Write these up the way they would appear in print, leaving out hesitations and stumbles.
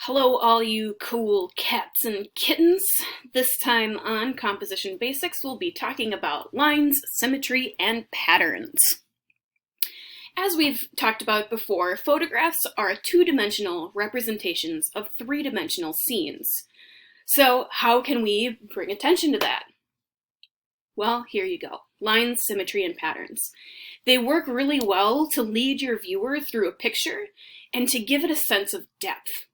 Hello all you cool cats and kittens. This time on Composition Basics we'll be talking about lines, symmetry, and patterns. As we've talked about before, photographs are two-dimensional representations of three-dimensional scenes. So how can we bring attention to that? Well, here you go. Lines, symmetry, and patterns. They work really well to lead your viewer through a picture and to give it a sense of depth.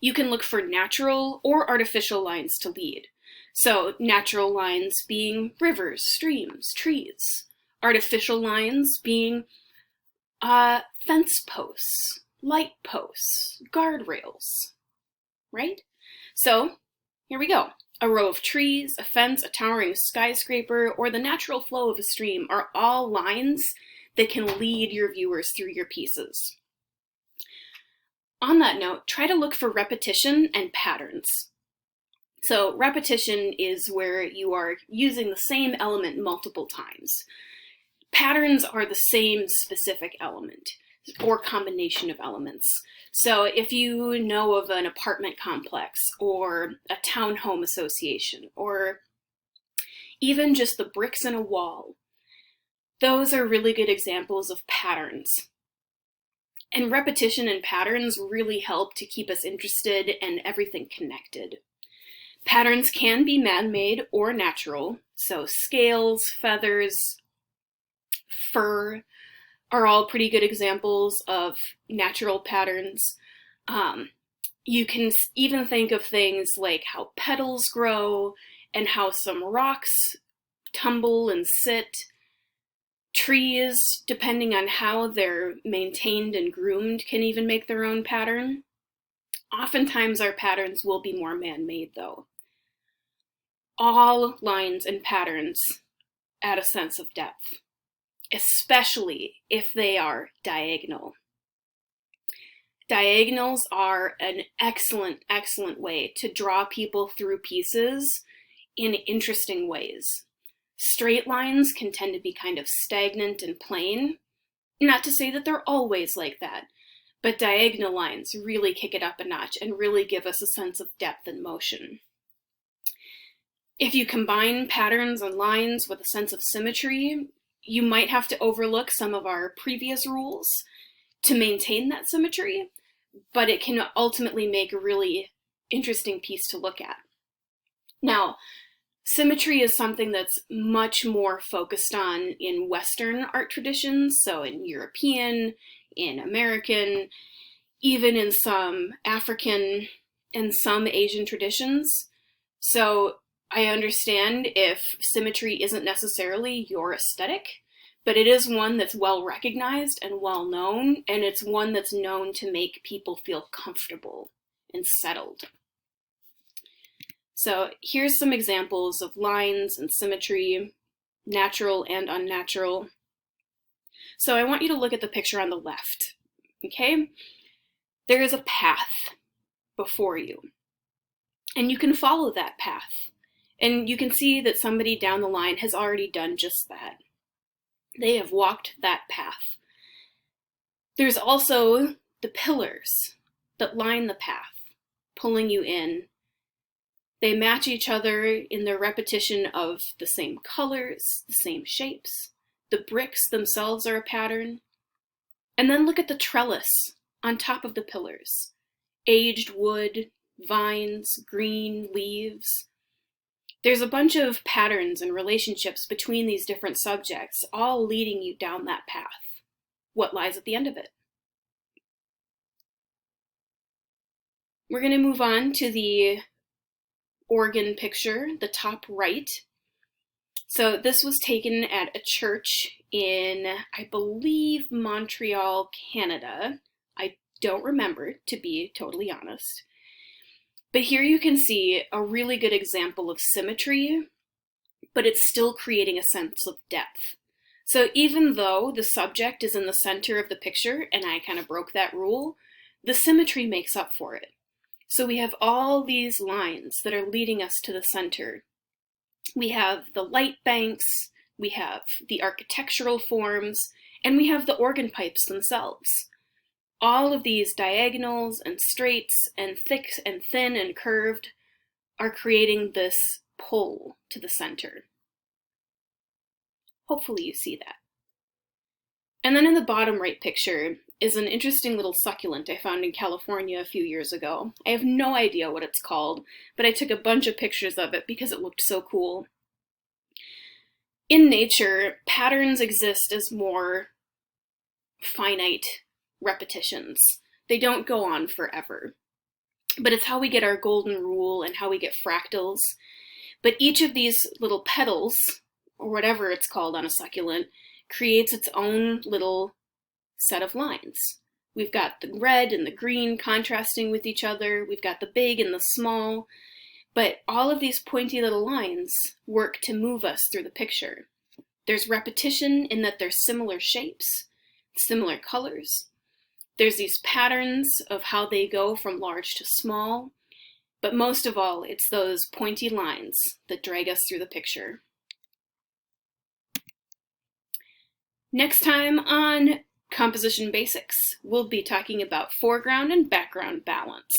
You can look for natural or artificial lines to lead. So natural lines being rivers, streams, trees. Artificial lines being fence posts, light posts, guardrails, right? So here we go. A row of trees, a fence, a towering skyscraper, or the natural flow of a stream are all lines that can lead your viewers through your pieces. On that note, try to look for repetition and patterns. So repetition is where you are using the same element multiple times. Patterns are the same specific element or combination of elements. So if you know of an apartment complex or a townhome association or even just the bricks in a wall, those are really good examples of patterns. And repetition and patterns really help to keep us interested and everything connected. Patterns can be man-made or natural, so scales, feathers, fur are all pretty good examples of natural patterns. You can even think of things like how petals grow and how some rocks tumble and sit. Trees, depending on how they're maintained and groomed, can even make their own pattern. Oftentimes our patterns will be more man-made though. All lines and patterns add a sense of depth, especially if they are diagonal. Diagonals are an excellent way to draw people through pieces in interesting ways. Straight lines can tend to be kind of stagnant and plain. Not to say that they're always like that, but diagonal lines really kick it up a notch and really give us a sense of depth and motion. If you combine patterns and lines with a sense of symmetry, you might have to overlook some of our previous rules to maintain that symmetry, but it can ultimately make a really interesting piece to look at. Now, symmetry is something that's much more focused on in Western art traditions, so in European, in American, even in some African and some Asian traditions. So I understand if symmetry isn't necessarily your aesthetic, but it is one that's well recognized and well known, and it's one that's known to make people feel comfortable and settled. So here's some examples of lines and symmetry, natural and unnatural. So I want you to look at the picture on the left, okay? There is a path before you, and you can follow that path. And you can see that somebody down the line has already done just that. They have walked that path. There's also the pillars that line the path, pulling you in. They match each other in their repetition of the same colors, the same shapes. The bricks themselves are a pattern. And then look at the trellis on top of the pillars. Aged wood, vines, green leaves. There's a bunch of patterns and relationships between these different subjects, all leading you down that path. What lies at the end of it? We're going to move on to the organ picture, the top right. So this was taken at a church in, I believe, Montreal, Canada. I don't remember, to be totally honest. But here you can see a really good example of symmetry, but it's still creating a sense of depth. So even though the subject is in the center of the picture, and I kind of broke that rule, the symmetry makes up for it. So we have all these lines that are leading us to the center. We have the light banks, we have the architectural forms, and we have the organ pipes themselves. all of these diagonals and straights and thick and thin and curved are creating this pull to the center. Hopefully you see that. And then in the bottom right picture is an interesting little succulent I found in California a few years ago. I have no idea what it's called, but I took a bunch of pictures of it because it looked so cool. In nature, patterns exist as more finite repetitions. They don't go on forever. But it's how we get our golden rule and how we get fractals. But each of these little petals, or whatever it's called on a succulent, creates its own little set of lines. We've got the red and the green contrasting with each other. We've got the big and the small. But all of these pointy little lines work to move us through the picture. There's repetition in that they're similar shapes, similar colors. There's these patterns of how they go from large to small. But most of all, it's those pointy lines that drag us through the picture. Next time on Composition Basics, we'll be talking about foreground and background balance.